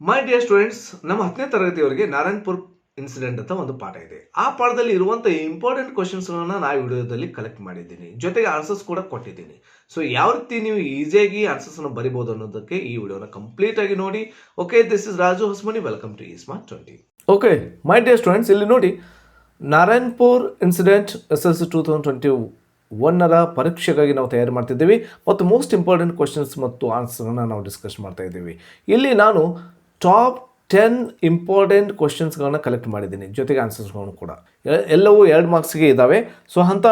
ಮೈ dear students, ನಮ್ಮ 10ನೇ ತರಗತಿಯವರಿಗೆ Narayanpur incident ಅಂತ ಒಂದು ಪಾಠ ಇದೆ. ಆ ಪಾಠದಲ್ಲಿ ಇರುವಂಥ ಇಂಪಾರ್ಟೆಂಟ್ ಕ್ವಶನ್ಸ್ಗಳನ್ನ ನಾನು ವಿಡಿಯೋದಲ್ಲಿ ಕಲೆಕ್ಟ್ ಮಾಡಿದ್ದೀನಿ, ಜೊತೆಗೆ ಆನ್ಸರ್ಸ್ ಕೂಡ ಕೊಟ್ಟಿದ್ದೀನಿ. ಸೊ ಯಾವ ರೀತಿ ನೀವು ಈಸಿಯಾಗಿ ಆನ್ಸರ್ಸ್ನ ಬರಿಬೋದು ಅನ್ನೋದಕ್ಕೆ ಈ ವಿಡಿಯೋನ ಕಂಪ್ಲೀಟ್ ಆಗಿ ನೋಡಿ. Okay, this is Raju Hosamani, welcome to smart 20. Okay my dear students, ಇಲ್ಲಿ ನೋಡಿ, ನಾರಾಯಣಪುರ್ ಇನ್ಸಿಡೆಂಟ್ SSLC 2021ರ ಪರೀಕ್ಷೆಗಾಗಿ ನಾವು ತಯಾರು ಮಾಡ್ತಿದ್ದೀವಿ ಮತ್ತು ಮೋಸ್ಟ್ ಇಂಪಾರ್ಟೆಂಟ್ ಕ್ವಶನ್ಸ್ ಮತ್ತು ಆನ್ಸರ್ನ ನಾವು ಡಿಸ್ಕಸ್ ಮಾಡ್ತಾ ಇದ್ದೀವಿ. ಇಲ್ಲಿ ನಾನು ಟಾಪ್ 10 ಇಂಪಾರ್ಟೆಂಟ್ ಕ್ವಶನ್ಸ್ಗಳನ್ನ ಕಲೆಕ್ಟ್ ಮಾಡಿದ್ದೀನಿ, ಜೊತೆಗೆ ಆನ್ಸರ್ಸ್ಗಳನ್ನು ಕೂಡ ಎಲ್ಲವೂ 2 ಮಾರ್ಕ್ಸ್ಗೆ ಇದ್ದಾವೆ. ಸೊ ಅಂಥ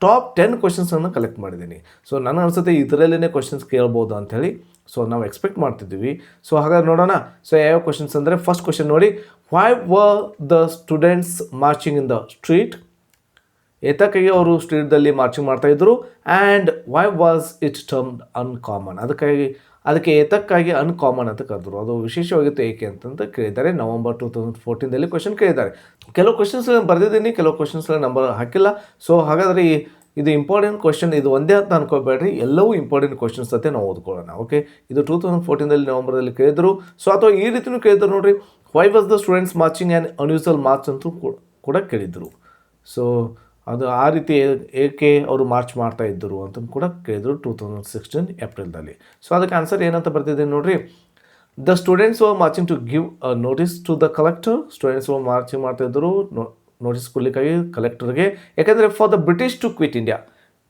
ಟಾಪ್ 10 ಕ್ವಶನ್ಸನ್ನು ಕಲೆಕ್ಟ್ ಮಾಡಿದ್ದೀನಿ. ಸೊ ನನಗೆ ಅನಿಸುತ್ತೆ ಇದರಲ್ಲೇ ಕ್ವಶನ್ಸ್ ಕೇಳ್ಬೋದು ಅಂಥೇಳಿ ಸೊ ನಾವು ಎಕ್ಸ್ಪೆಕ್ಟ್ ಮಾಡ್ತಿದ್ದೀವಿ. ಸೊ ಹಾಗಾದ್ರೆ ನೋಡೋಣ. ಸೊ ಯಾವ ಕ್ವಶನ್ಸ್ ಅಂದರೆ, ಫಸ್ಟ್ ಕ್ವಶನ್ ನೋಡಿ, why were the students marching in the street? ಏತಕ್ಕಾಗಿ ಅವರು ಸ್ಟ್ರೀಟ್ದಲ್ಲಿ ಮಾರ್ಚಿಂಗ್ ಮಾಡ್ತಾಯಿದ್ರು. And why was it termed uncommon? ಅದಕ್ಕೆ ಏತಕ್ಕಾಗಿ ಅನ್ಕಾಮನ್ ಅಂತ ಕರೆದ್ರು, ಅದು ವಿಶೇಷವಾಗಿತ್ತು ಏಕೆ ಅಂತಂತ ಕೇಳಿದ್ದಾರೆ. ನವಂಬರ್ 2014ದಲ್ಲಿ ಕ್ವಶನ್ ಕೇಳಿದ್ದಾರೆ. ಕೆಲವು ಕ್ವಶನ್ಸ್ ಬರೆದಿದ್ದೀನಿ, ಕೆಲವು ಕ್ವಶನ್ಸ್ ನಂಬರ್ ಹಾಕಿಲ್ಲ. ಸೊ ಹಾಗಾದರೆ ಇದು ಇಂಪಾರ್ಟೆಂಟ್ ಕ್ವಶನ್, ಇದು ಒಂದೇ ಅಂತ ಅನ್ಕೋಬೇಡ್ರಿ, ಎಲ್ಲವೂ ಇಂಪಾರ್ಟೆಂಟ್ ಕ್ವಶನ್ಸ್ ಅಂತ ನಾವು ಓದ್ಕೊಳ್ಳೋಣ. ಓಕೆ, ಇದು 2014ದಲ್ಲಿ ನವಂಬರ್ದಲ್ಲಿ ಕೇಳಿದ್ರು. ಸೊ ಅಥವಾ ಈ ರೀತಿಯೂ ಕೇಳಿದ್ರು ನೋಡ್ರಿ, why was the students marching and unusual march ಅಂತೂ ಕೂಡ ಕೇಳಿದ್ರು. ಸೊ ಅದು ಆ ರೀತಿ ಏಕೆ ಅವರು ಮಾರ್ಚ್ ಮಾಡ್ತಾ ಇದ್ದರು ಅಂತ ಕೂಡ ಕೇಳಿದರು 2016 ಏಪ್ರಿಲ್ದಲ್ಲಿ. ಸೊ ಅದಕ್ಕೆ ಆನ್ಸರ್ ಏನಂತ ಬರ್ತಿದ್ದೀನಿ ನೋಡ್ರಿ, the students were marching to give a notice to the collector. Students were marching ಮಾಡ್ತಾಯಿದ್ರು ನೋಟಿಸ್ ಕೊಡಲಿಕ್ಕಾಗಿ ಕಲೆಕ್ಟರ್ಗೆ, ಯಾಕೆಂದರೆ for the British to quit India,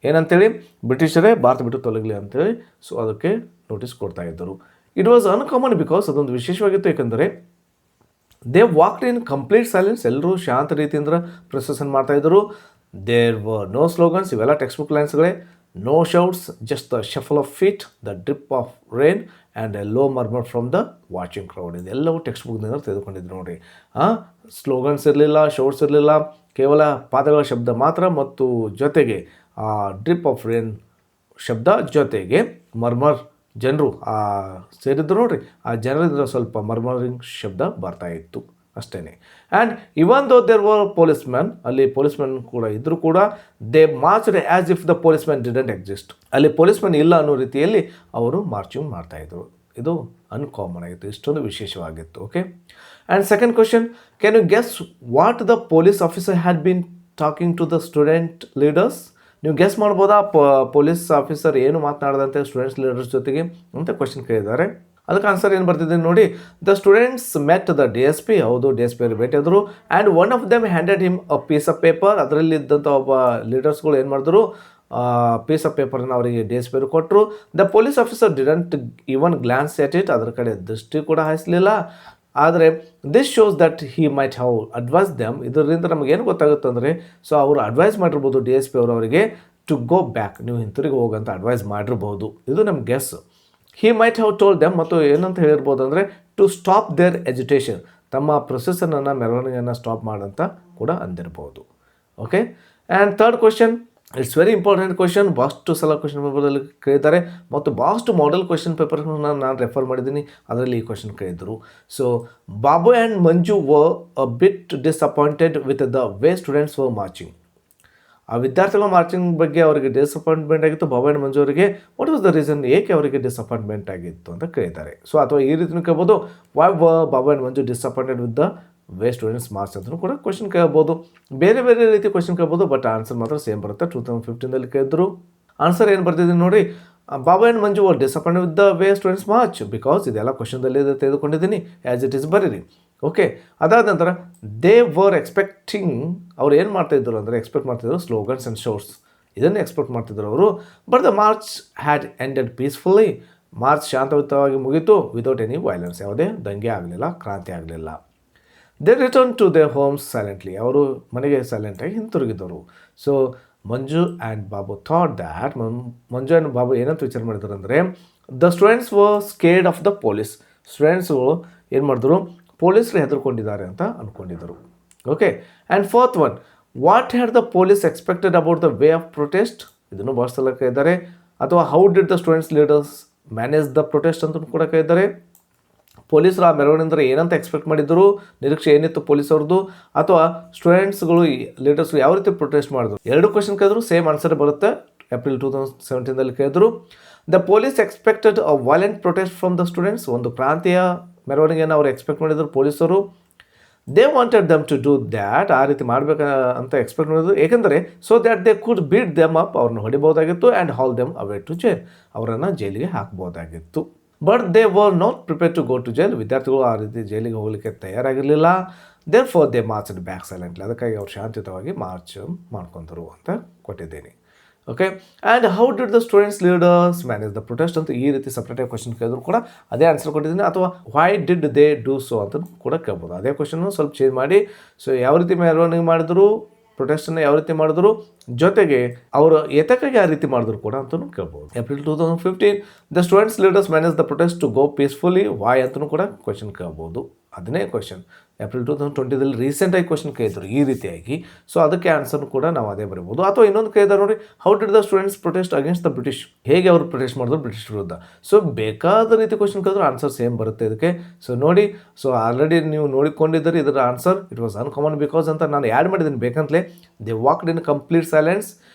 ಏನಂತೇಳಿ ಬ್ರಿಟಿಷರೇ ಭಾರತ ಬಿಟ್ಟು ತೊಲಗಲಿ ಅಂತೇಳಿ. ಸೊ ಅದಕ್ಕೆ ನೋಟಿಸ್ ಕೊಡ್ತಾ ಇದ್ದರು. ಇಟ್ ವಾಸ್ ಅನ್ಕಾಮನ್ ಬಿಕಾಸ್ ಅದೊಂದು ವಿಶೇಷವಾಗಿತ್ತು, ಏಕೆಂದರೆ they walked in complete silence, ಎಲ್ಲರೂ ಶಾಂತ ರೀತಿಯಿಂದ ಪ್ರೊಸೆಷನ್ ಮಾಡ್ತಾಯಿದ್ರು. ದೇರ್ ವರ್ ನೋ ಸ್ಲೋಗನ್ಸ್, ಇವೆಲ್ಲ ಟೆಕ್ಸ್ಟ್ ಬುಕ್ ಲೈನ್ಸ್ಗಳೇ. No shouts, just the shuffle of feet, the drip of rain and a low murmur from the watching crowd. ಇದೆಲ್ಲವೂ text ಬುಕ್ನಿಂದ ತೆಗೆದುಕೊಂಡಿದ್ರು ನೋಡಿರಿ. ಸ್ಲೋಗನ್ಸ್ ಇರಲಿಲ್ಲ, ಶೌಟ್ಸ್ ಇರಲಿಲ್ಲ, ಕೇವಲ ಪಾದಗಳ ಶಬ್ದ ಮಾತ್ರ ಮತ್ತು ಜೊತೆಗೆ ಡ್ರಿಪ್ ಆಫ್ ರೇನ್ ಶಬ್ದ, ಜೊತೆಗೆ ಮರ್ಮರ್, ಜನರು ಸೇರಿದ್ರು ನೋಡ್ರಿ, ಆ ಜನರಿಂದ ಸ್ವಲ್ಪ ಮರ್ಮರಿಂಗ್ ಶಬ್ದ ಬರ್ತಾ ಇತ್ತು ಅಷ್ಟೇ. And even though there were policeman, ಅಲ್ಲಿ ಪೊಲೀಸ್ ಮ್ಯಾನ್ ಕೂಡ ಇದ್ದರೂ ಕೂಡ they marched as if the policeman didn't exist. ಅಲ್ಲಿ ಪೊಲೀಸ್ ಮ್ಯಾನ್ ಇಲ್ಲ ಅನ್ನೋ ರೀತಿಯಲ್ಲಿ ಅವರು ಮಾರ್ಚಿಂಗ್ ಮಾಡ್ತಾಯಿದ್ರು. ಇದು ಅನ್ಕಾಮನ್ ಆಗಿತ್ತು, ಇಷ್ಟೊಂದು ವಿಶೇಷವಾಗಿತ್ತು. Okay, and second question, can you guess what the police officer had been talking to the student leaders? ನೀವು ಗೆಸ್ ಮಾಡ್ಬೋದಾ ಪೊಲೀಸ್ ಆಫೀಸರ್ ಏನು ಮಾತನಾಡದಂತೆ ಸ್ಟೂಡೆಂಟ್ಸ್ ಲೀಡರ್ಸ್ ಜೊತೆಗೆ ಅಂತ ಕ್ವಶನ್ ಕೇಳಿದ್ದಾರೆ. ಅದಕ್ಕೆ ಆನ್ಸರ್ ಏನು ಬರ್ತಿದ್ದೀನಿ ನೋಡಿ, the students met the DSP. ಹೌದು, DSP ಅವರು ಭೇಟಿಯಾದರು. And one of them handed him a piece of paper. ಅದರಲ್ಲಿದ್ದಂಥ ಒಬ್ಬ ಲೀಡರ್ಸ್ಗಳು ಏನು ಮಾಡಿದ್ರು, ಪೀಸ್ ಆಫ್ ಪೇಪರ್ನ ಅವರಿಗೆ DSP ಅವರು ಕೊಟ್ಟರು. The police officer didn't even glance at it, ಅದರ ಕಡೆ ದೃಷ್ಟಿ ಕೂಡ ಹಾಯಿಸಲಿಲ್ಲ. ಆದರೆ this shows that he might have advise them. ಇದರಿಂದ ನಮಗೇನು ಗೊತ್ತಾಗುತ್ತೆ ಅಂದರೆ, ಸೊ ಅವರು ಅಡ್ವೈಸ್ ಮಾಡಿರ್ಬೋದು DSP ಅವರು ಅವರಿಗೆ ಟು ಗೋ ಬ್ಯಾಕ್, ನೀವು ಹಿಂತಿರುಗಿ ಹೋಗಂತ ಅಡ್ವೈಸ್ ಮಾಡಿರ್ಬೋದು. ಇದು ನಮ್ಮ guess. He might have told them, ಮತ್ತು ಏನಂತ ಹೇಳಿರ್ಬೋದು ಅಂದರೆ ಟು ಸ್ಟಾಪ್ ದೇರ್ ಎಜುಟೇಷನ್, ತಮ್ಮ ಪ್ರೊಸೆಸನ್ನು ಮೆರವಣಿಗೆಯನ್ನು ಸ್ಟಾಪ್ ಮಾಡಂತ ಕೂಡ ಅಂದಿರ್ಬೋದು. Okay, and third question, it's very important question. ಭಾಳಷ್ಟು ಸಲ ಕ್ವಶನ್ ಪೇಪರಲ್ಲಿ ಕೇಳಿದ್ದಾರೆ ಮತ್ತು ಭಾಳಷ್ಟು ಮಾಡೆಲ್ ಕ್ವಶನ್ ಪೇಪರ್ನ ನಾನು ರೆಫರ್ ಮಾಡಿದ್ದೀನಿ, ಅದರಲ್ಲಿ ಈ ಕ್ವಶನ್ ಕೇಳಿದರು. So Babu and Manju var a bit disappointed with the way students were marching. ಆ ವಿದ್ಯಾರ್ಥಿಗಳ ಮಾರ್ಚಿಂಗ್ ಬಗ್ಗೆ ಅವರಿಗೆ ಡಿಸಪಾಯಿಂಟ್ಮೆಂಟ್ ಆಗಿತ್ತು ಬಾಬು ಆ್ಯಂಡ್ ಮಂಜು ಅವರಿಗೆ. ವಾಟ್ ವಾಸ್ ದ ರೀಸನ್, ಏಕೆ ಅವರಿಗೆ ಡಿಸಪಾಯಿಂಟ್ಮೆಂಟ್ ಆಗಿತ್ತು ಅಂತ ಕೇಳಿದ್ದಾರೆ. ಸೊ ಅಥವಾ ಈ ರೀತಿಯೂ ಕೇಳ್ಬೋದು, why were Babu and Manju disappointed with the way students march ಅಂತಲೂ ಕೂಡ ಕ್ವಶನ್ ಕೇಳ್ಬೋದು. ಬೇರೆ ಬೇರೆ ರೀತಿ ಕ್ವಶನ್ ಕೇಳ್ಬೋದು, ಬಟ್ ಆನ್ಸರ್ ಮಾತ್ರ ಸೇಮ್ ಬರುತ್ತೆ. 2015ದಲ್ಲಿ ಕೇಳಿದ್ರು. ಆನ್ಸರ್ ಏನು ಬರ್ತಿದ್ದೀನಿ ನೋಡಿ, Babu and Manju var disappointed with the way students March, because ಇದೆಲ್ಲ ಕ್ವಶನ್ದಲ್ಲಿ ತೆಗೆದುಕೊಂಡಿದ್ದೀನಿ, ಆ್ಯಸ್ ಇಟ್ ಈಸ್ ಬರೀರಿ. ಓಕೆ, ಅದಾದ ನಂತರ ದೇ ವರ್ ಎಕ್ಸ್ಪೆಕ್ಟಿಂಗ್, ಅವ್ರು ಏನು ಮಾಡ್ತಾಯಿದ್ರು ಅಂದರೆ ಎಕ್ಸ್ಪೆಕ್ಟ್ ಮಾಡ್ತಿದ್ರು ಸ್ಲೋಗನ್ಸ್ ಆ್ಯಂಡ್ ಶೋಟ್ಸ್, ಇದನ್ನೇ ಎಕ್ಸ್ಪೆಕ್ಟ್ ಮಾಡ್ತಿದ್ರು ಅವರು. But the march had ended peacefully, march ಶಾಂತಯುತವಾಗಿ ಮುಗೀತು, ವಿದೌಟ್ ಎನಿ ವೈಲೆನ್ಸ್, ಯಾವುದೇ ದಂಗೆ ಆಗಲಿಲ್ಲ, ಕ್ರಾಂತಿ ಆಗಲಿಲ್ಲ. They return to their homes silently, ಅವರು ಮನೆಗೆ ಸೈಲೆಂಟಾಗಿ ಹಿಂತಿರುಗಿದರು. So Manju and Babu thought that, Manju and Babu ಏನಂತ ವಿಚಾರ ಮಾಡಿದ್ರು ಅಂದರೆ, the students were scared of the police, students ಏನು ಮಾಡಿದ್ರು, ಪೊಲೀಸರು ಹೆದರ್ಕೊಂಡಿದ್ದಾರೆ ಅಂತ ಅಂದ್ಕೊಂಡಿದ್ದರು. Okay, and fourth one, what had the police expected about the way of protest? ಇದನ್ನು ಭಾಳ ಸಲ ಕೇಳಿದ್ದಾರೆ. ಅಥವಾ how did the students leaders manage the protest ಅಂತ ಕೂಡ ಕೇಳಿದ್ದಾರೆ. ಪೊಲೀಸರು ಆ ಮೆರವಣಿಗೆಯಿಂದ ಏನಂತ ಎಕ್ಸ್ಪೆಕ್ಟ್ ಮಾಡಿದ್ರು, ನಿರೀಕ್ಷೆ ಏನಿತ್ತು ಪೊಲೀಸವ್ರದ್ದು, ಅಥವಾ ಸ್ಟೂಡೆಂಟ್ಸ್ಗಳು ಲೀಡರ್ಸ್ ಯಾವ ರೀತಿ ಪ್ರೊಟೆಸ್ಟ್ ಮಾಡಿದ್ರು. ಎರಡು ಕ್ವಶನ್ ಕೇಳಿದ್ರು, ಸೇಮ್ ಆನ್ಸರ್ ಬರುತ್ತೆ. ಏಪ್ರಿಲ್ 2017ದಲ್ಲಿ ಕೇಳಿದ್ರು. The police expected a violent protest from the students, ಒಂದು ಕ್ರಾಂತಿಯ ಮೆರವಣಿಗೆಯನ್ನು ಅವ್ರು ಎಕ್ಸ್ಪೆಕ್ಟ್ ಮಾಡಿದ್ರು ಪೊಲೀಸರು. They wanted them to do that, ಆ ರೀತಿ ಮಾಡಬೇಕ ಅಂತ ಎಕ್ಸ್ಪೆಕ್ಟ್ ಮಾಡಿದ್ರು. ಏಕೆಂದರೆ so that they could beat them up, ಅವ್ರನ್ನ ಹೊಡಿಬೋದಾಗಿತ್ತು, and haul them away to jail, ಅವರನ್ನು ಜೈಲಿಗೆ ಹಾಕ್ಬೋದಾಗಿತ್ತು. But they were not prepare to go to jail, ವಿದ್ಯಾರ್ಥಿಗಳು ಆ ರೀತಿ ಜೈಲಿಗೆ ಹೋಗಲಿಕ್ಕೆ ತಯಾರಾಗಿರಲಿಲ್ಲ. There for they marched back silently, ಅದಕ್ಕಾಗಿ ಅವ್ರು ಶಾಂತಿಯುತವಾಗಿ ಮಾರ್ಚ್ ಮಾಡ್ಕೊಂತರು ಅಂತ ಕೊಟ್ಟಿದ್ದೀನಿ. Okay, and how did the students leaders manage the protest ಅಂತ ಈ ರೀತಿ ಸಪ್ರೇಟಾಗಿ ಕ್ವಶನ್ ಕೇಳಿದ್ರು ಕೂಡ ಅದೇ ಆನ್ಸರ್ ಕೊಟ್ಟಿದ್ದೀನಿ. ಅಥವಾ why did they do so ಅಂತ ಕೂಡ ಕೇಳ್ಬೋದು. ಅದೇ ಕ್ವಶನ್ನು ಸ್ವಲ್ಪ ಚೇಂಜ್ ಮಾಡಿ, ಸೊ ಯಾವ ರೀತಿ ಮೆರವಣಿಗೆ ಮಾಡಿದ್ರು, ಪ್ರೊಟೆಸ್ಟನ್ನು ಯಾವ ರೀತಿ ಮಾಡಿದ್ರು, ಜೊತೆಗೆ ಅವರು ಎತಕ್ಕಾಗಿ ಆ ರೀತಿ ಮಾಡಿದ್ರು ಕೂಡ ಅಂತಲೂ ಕೇಳ್ಬೋದು. April 2015 the students leaders manage the protest to go peacefully, why ಅಂತಲೂ ಕೂಡ ಕ್ವಶನ್ ಕೇಳ್ಬೋದು. ಅದನ್ನೇ ಕ್ವಶನ್ ಏಪ್ರಿಲ್ 2020 ರೀಸೆಂಟಾಗಿ ಕ್ವಶನ್ ಕೇಳಿದ್ರು ಈ ರೀತಿಯಾಗಿ, ಸೊ ಅದಕ್ಕೆ ಆನ್ಸರ್ನು ಕೂಡ ನಾವು ಅದೇ ಬರೀಬೋದು. ಅಥವಾ ಇನ್ನೊಂದು ಕೇಳಿದಾರೆ ನೋಡಿ, how did the students protest against the British, ಹೇಗೆ ಅವರು ಪ್ರೊಟೆಸ್ಟ್ ಮಾಡಿದ್ರು ಬ್ರಿಟಿಷ್ ವಿರುದ್ಧ. ಸೊ ಬೇಕಾದ ರೀತಿ ಕ್ವಶನ್ ಕೇಳಿದ್ರು ಆನ್ಸರ್ ಸೇಮ್ ಬರುತ್ತೆ ಇದಕ್ಕೆ. ಸೊ ನೋಡಿ, ಸೊ ಆಲ್ರೆಡಿ ನೀವು ನೋಡಿಕೊಂಡಿದ್ದರೆ ಇದರ answer it was uncommon because ಅಂತ ನಾನು ಆ್ಯಡ್ ಮಾಡಿದ್ದೀನಿ ಬೇಕಂತಲೇ. They walked in complete silence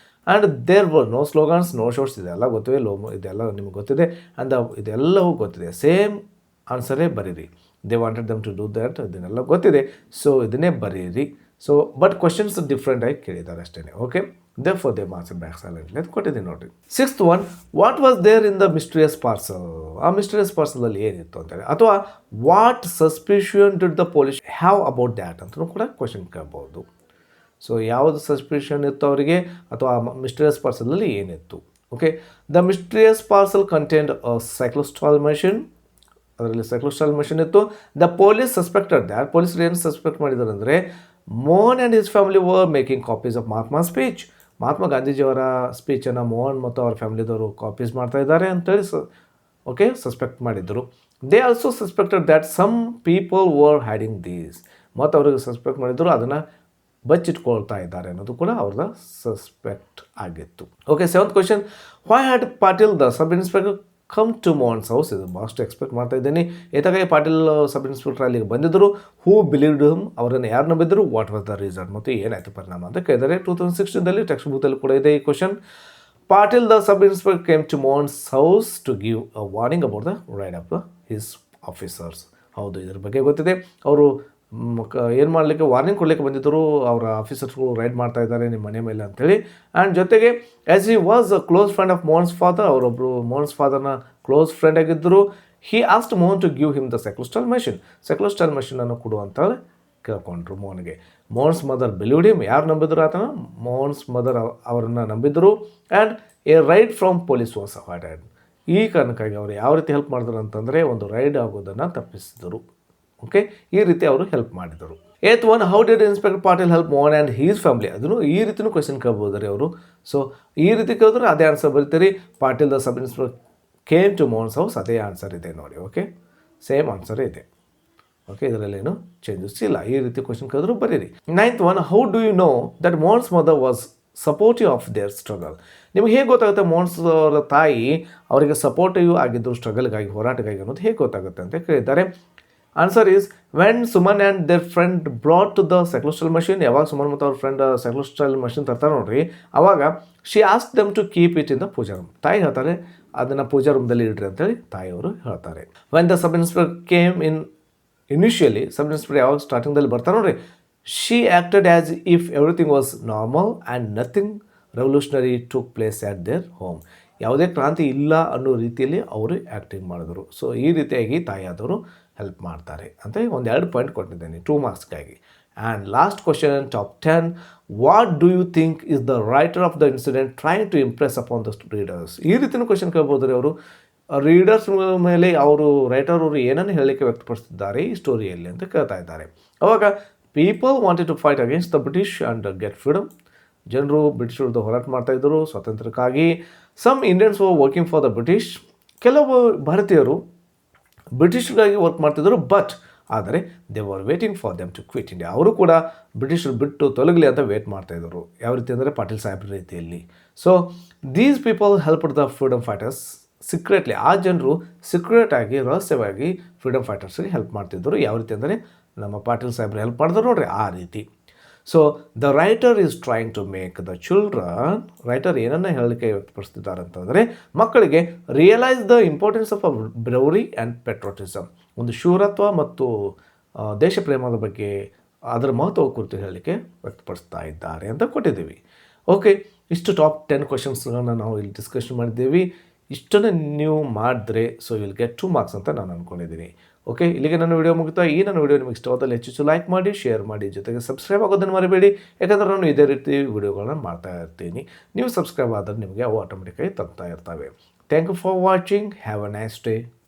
and there were no slogans, no shouts, ಇದೆಲ್ಲ ಗೊತ್ತಿದೆ, ಇದೆಲ್ಲ ನಿಮ್ಗೆ ಗೊತ್ತಿದೆ, ಆ್ಯಂಡ್ ಇದೆಲ್ಲವೂ ಗೊತ್ತಿದೆ. ಸೇಮ್ ಆನ್ಸರೇ ಬರೀರಿ. They wanted them to do that, ಇದನ್ನೆಲ್ಲ ಗೊತ್ತಿದೆ, ಸೊ ಇದನ್ನೇ ಬರೀರಿ. ಸೊ ಬಟ್ ಕ್ವಶನ್ಸ್ ಡಿಫ್ರೆಂಟ್ ಆಗಿ ಕೇಳಿದ್ದಾರೆ ಅಷ್ಟೇ. Okay, they for they marks back silently ಅಂತ ಕೊಟ್ಟಿದ್ದೀನಿ ನೋಡಿರಿ. 6th one, what was there in the mysterious parcel, ಆ ಮಿಸ್ಟೀರಿಯಸ್ ಪಾರ್ಸಲಲ್ಲಿ ಏನಿತ್ತು ಅಂತೇಳಿ. ಅಥವಾ what suspicion did the police have about that ಅಂತಲೂ ಕೂಡ ಕ್ವಶನ್ ಕೇಳ್ಬೋದು. ಸೊ ಯಾವುದು ಸಸ್ಪಿಷನ್ ಇತ್ತು ಅವರಿಗೆ, ಅಥವಾ ಮಿಸ್ಟೀರಿಯಸ್ ಪಾರ್ಸಲಲ್ಲಿ ಏನಿತ್ತು. Okay, the mysterious parcel contained a cyclostyle machine, ಅದರಲ್ಲಿ ಸೈಕ್ಲೋಸ್ಟಾಲ್ ಮಷಿನ್ ಇತ್ತು. ದ ಪೊಲೀಸ್ ಸಸ್ಪೆಕ್ಟೆಡ್ ದ್ಯಾಟ್, ಪೊಲೀಸರು ಏನು ಸಸ್ಪೆಕ್ಟ್ ಮಾಡಿದ್ದಾರೆ ಅಂದರೆ, Mohan and his family were making copies of Mahatma speech, Mahatma ಗಾಂಧೀಜಿಯವರ ಸ್ಪೀಚನ್ನು ಮೋಹನ್ ಮತ್ತು ಅವ್ರ ಫ್ಯಾಮಿಲಿದವರು ಕಾಪೀಸ್ ಮಾಡ್ತಾ ಇದ್ದಾರೆ ಅಂತೇಳಿ ಓಕೆ ಸಸ್ಪೆಕ್ಟ್ ಮಾಡಿದ್ದರು. They also suspected that some people were hiding these, ಮತ್ತು ಅವ್ರಿಗೆ ಸಸ್ಪೆಕ್ಟ್ ಮಾಡಿದ್ರು ಅದನ್ನು ಬಚ್ಚಿಟ್ಕೊಳ್ತಾ ಇದ್ದಾರೆ ಅನ್ನೋದು ಕೂಡ ಅವ್ರದ್ದು ಸಸ್ಪೆಕ್ಟ್ ಆಗಿತ್ತು. Okay, 7th question, why had Patil the sub inspector come to Mohan's house, ಇದು ಭಾಳಷ್ಟು ಎಕ್ಸ್ಪೆಕ್ಟ್ ಮಾಡ್ತಾ ಇದ್ದೀನಿ. ಏತಕ್ಕಾಗಿ ಪಾಟೀಲ್ ಸಬ್ ಇನ್ಸ್ಪೆಕ್ಟರ್ ಅಲ್ಲಿಗೆ ಬಂದಿದ್ದರು, ಹೂ ಬಿಲೀವ್ಡ್ ಹಿಮ್, ಅವರನ್ನು ಯಾರು ನಂಬಿದ್ರು, ವಾಟ್ ವಾಸ್ ದ ರೀಸನ್, ಮತ್ತು ಏನಾಯಿತು ಪರಿಣಾಮ ಅಂತ ಕೇಳಿದರೆ. 2016 ಟೆಕ್ಸ್ಟ್ ಬುಕ್ಕಲ್ಲಿ ಕೂಡ ಇದೆ ಈ question. Patil the sub inspector came to Mohan's house to give a warning about the raid of his officers. ಹೌದು, ಇದ್ರ ಬಗ್ಗೆ ಗೊತ್ತಿದೆ. ಅವರು ಏನು ಮಾಡಲಿಕ್ಕೆ ವಾರ್ನಿಂಗ್ ಕೊಡಲಿಕ್ಕೆ ಬಂದಿದ್ದರು, ಅವರ ಆಫೀಸರ್ಸ್ಗಳು ರೈಡ್ ಮಾಡ್ತಾ ಇದ್ದಾರೆ ನಿಮ್ಮ ಮನೆ ಮೇಲೆ ಅಂತೇಳಿ. ಆ್ಯಂಡ್ ಜೊತೆಗೆ as he was a close friend of Mohan's father, ಅವರೊಬ್ಬರು ಮೋಹನ್ಸ್ ಫಾದರ್ನ ಕ್ಲೋಸ್ ಫ್ರೆಂಡ್ ಆಗಿದ್ದರು. He asked Mohan to give him the cyclostyle machine, cyclostyle ಮಷಿನನ್ನು ಕೊಡು ಅಂತ ಕೇಳ್ಕೊಂಡ್ರು ಮೋಹನ್ಗೆ. ಮೋಹನ್ಸ್ ಮದರ್ ಬಿಲೀವ್ಡ್ ಹಿಮ್, ಯಾರು ನಂಬಿದ್ರು ಆತನ, ಮೋಹನ್ಸ್ ಮದರ್ ಅವರನ್ನು ನಂಬಿದ್ರು. And a raid from police was avoided, ಈ ಕಾರಣಕ್ಕಾಗಿ ಅವರು ಯಾವ ರೀತಿ ಹೆಲ್ಪ್ ಮಾಡಿದ್ರು ಅಂತಂದರೆ ಒಂದು ರೈಡ್ ಆಗೋದನ್ನು ತಪ್ಪಿಸಿದರು. ಓಕೆ, ಈ ರೀತಿ ಅವರು ಹೆಲ್ಪ್ ಮಾಡಿದರು. 8th one, how did inspector Patil help Mohan and his family, ಅದನ್ನು ಈ ರೀತಿಯೂ ಕ್ವಶನ್ ಕೇಳ್ಬೋದು ರೀ ಅವರು. ಸೊ ಈ ರೀತಿ ಕೇಳಿದ್ರೆ ಅದೇ ಆನ್ಸರ್ ಬರೀತೀರಿ. Patil the sub inspector came to Mohan's house, ಅದೇ ಆನ್ಸರ್ ಇದೆ ನೋಡಿ. ಓಕೆ, ಸೇಮ್ ಆನ್ಸರೇ ಇದೆ. ಓಕೆ, ಇದರಲ್ಲೇನು ಚೇಂಜಸ್ ಇಲ್ಲ. ಈ ರೀತಿ ಕ್ವಶನ್ ಕೇಳಿದ್ರು ಬರೀರಿ. 9th one, how do you know that Mohan's mother was supportive of their struggle, ನಿಮ್ಗೆ ಹೇಗೆ ಗೊತ್ತಾಗುತ್ತೆ ಮೋಹನ್ಸ್ ಅವರ ತಾಯಿ ಅವರಿಗೆ ಸಪೋರ್ಟಿವ್ ಆಗಿದ್ದರು ಸ್ಟ್ರಗಲ್ಗಾಗಿ, ಹೋರಾಟಗಾಗಿ ಅನ್ನೋದು ಹೇಗೆ ಗೊತ್ತಾಗುತ್ತೆ ಅಂತ ಕೇಳಿದ್ದಾರೆ. Answer is when Suman and their friend brought to the cyclostyle machine, ಯಾವಾಗ ಸುಮನ್ ಮತ್ತು ಅವ್ರ ಫ್ರೆಂಡ್ ಸೈಕ್ಲೋಸ್ಟಾಲ್ ಮಷಿನ್ ತರ್ತಾರೆ ನೋಡ್ರಿ, ಅವಾಗ she ask them to keep it in the puja room, ತಾಯಿ ಹೇಳ್ತಾರೆ ಅದನ್ನು ಪೂಜಾ ರೂಮ್ದಲ್ಲಿ ಇಡ್ರಿ ಅಂತೇಳಿ ತಾಯಿಯವರು ಹೇಳ್ತಾರೆ. When the sub inspector came initially, sub inspector ಯಾವಾಗ ಸ್ಟಾರ್ಟಿಂಗ್ದಲ್ಲಿ ಬರ್ತಾರೆ ನೋಡ್ರಿ, she acted as if everything was normal and nothing revolutionary took place at their home, ಯಾವುದೇ ಕ್ರಾಂತಿ ಇಲ್ಲ ಅನ್ನೋ ರೀತಿಯಲ್ಲಿ ಅವರು ಆ್ಯಕ್ಟಿಂಗ್ ಮಾಡಿದ್ರು. ಸೊ ಈ ರೀತಿಯಾಗಿ ತಾಯಿಯಾದವರು ಹೆಲ್ಪ್ ಮಾಡ್ತಾರೆ ಅಂತ ಒಂದು 2 ಪಾಯಿಂಟ್ ಕೊಟ್ಟಿದ್ದೇನೆ 2 ಮಾರ್ಕ್ಸ್ಗಾಗಿ. And last question, top 10, what do you think is the writer of the incident trying to impress upon the readers, ಈ ರೀತಿಯೂ ಕ್ವಶನ್ ಕೇಳ್ಬೋದು ರೀ ಅವರು. ರೀಡರ್ಸ್ ಮೇಲೆ ಅವರು ರೈಟರ್ ಅವರು ಏನನ್ನು ಹೇಳಲಿಕ್ಕೆ ವ್ಯಕ್ತಪಡಿಸಿದ್ದಾರೆ ಈ ಸ್ಟೋರಿಯಲ್ಲಿ ಅಂತ ಕೇಳ್ತಾ ಇದ್ದಾರೆ. ಅವಾಗ people wanted to fight against the British and get freedom, ಜನರು ಬ್ರಿಟಿಷ್ ವಿರುದ್ಧ ಹೋರಾಟ ಮಾಡ್ತಾಯಿದ್ದರು ಸ್ವಾತಂತ್ರ್ಯಕ್ಕಾಗಿ. Some Indians were working for the British, ಕೆಲವು ಭಾರತೀಯರು ಬ್ರಿಟಿಷ್ಗಾಗಿ ವರ್ಕ್ ಮಾಡ್ತಿದ್ದರು. ಬಟ್ ಆದರೆ they were waiting for them to quit India, ಅವರು ಕೂಡ ಬ್ರಿಟಿಷರು ಬಿಟ್ಟು ತೊಲಗಲಿ ಅಂತ ವೇಟ್ ಮಾಡ್ತಾಯಿದ್ರು. ಯಾವ ರೀತಿ ಅಂದರೆ ಪಾಟೀಲ್ ಸಾಹೇಬ್ರ ರೀತಿಯಲ್ಲಿ. So these people helped the freedom fighters secretly, ಆ ಜನರು ಸೀಕ್ರೆಟಾಗಿ ರಹಸ್ಯವಾಗಿ ಫ್ರೀಡಮ್ ಫೈಟರ್ಸ್ಗೆ ಹೆಲ್ಪ್ ಮಾಡ್ತಿದ್ದರು. ಯಾವ ರೀತಿ ಅಂದರೆ ನಮ್ಮ ಪಾಟೀಲ್ ಸಾಹೇಬ್ರು ಹೆಲ್ಪ್ ಮಾಡಿದ್ರು ನೋಡ್ರಿ ಆ ರೀತಿ. So the writer is trying to make the children, writer ಏನನ್ನ ಹೇಳಲಿಕ್ಕೆ ವ್ಯಕ್ತಪಡಿಸ್ತಿದ್ದಾರೆ ಅಂತಂದರೆ ಮಕ್ಕಳಿಗೆ realise the importance of a bravery and patriotism, ಒಂದು ಶೂರತ್ವ ಮತ್ತು ದೇಶ ಪ್ರೇಮದ ಬಗ್ಗೆ ಅದರ ಮಹತ್ವ ಕುರಿತು ಹೇಳಲಿಕ್ಕೆ ವ್ಯಕ್ತಪಡಿಸ್ತಾ ಇದ್ದಾರೆ ಅಂತ ಕೊಟ್ಟಿದ್ದೀವಿ. ಓಕೆ, ಇಷ್ಟು ಟಾಪ್ 10 ಕ್ವಶನ್ಸ್ಗಳನ್ನು ನಾವು ಇಲ್ಲಿ ಡಿಸ್ಕಷನ್ ಮಾಡಿದ್ದೀವಿ. ಇಷ್ಟನ್ನು ನೀವು ಮಾಡಿದ್ರೆ ಸೊ ವಿಲ್ ಗೆಟ್ 2 ಮಾರ್ಕ್ಸ್ ಅಂತ ನಾನು ಅಂದ್ಕೊಂಡಿದ್ದೀನಿ. ಓಕೆ, ಇಲ್ಲಿಗೆ ನನ್ನ ವಿಡಿಯೋ ಮುಗಿತಾ. ಈ ನನ್ನ ವಿಡಿಯೋ ನಿಮಗೆ ಇಷ್ಟವಾದಲ್ಲಿ ಹೆಚ್ಚು ಲೈಕ್ ಮಾಡಿ, ಶೇರ್ ಮಾಡಿ, ಜೊತೆಗೆ ಸಬ್ಸ್ಕ್ರೈಬ್ ಆಗೋದನ್ನು ಮರಿಬೇಡಿ. ಯಾಕಂದರೆ ನಾನು ಇದೇ ರೀತಿ ವಿಡಿಯೋಗಳನ್ನ ಮಾಡ್ತಾ ಇರ್ತೀನಿ. ನೀವು ಸಬ್ಸ್ಕ್ರೈಬ್ ಆದರೆ ನಿಮಗೆ ಅವು ಆಟೋಮೆಟಿಕ್ಕಾಗಿ ತಗ್ತಾ ಇರ್ತವೆ. Thank you for watching. Have a nice day.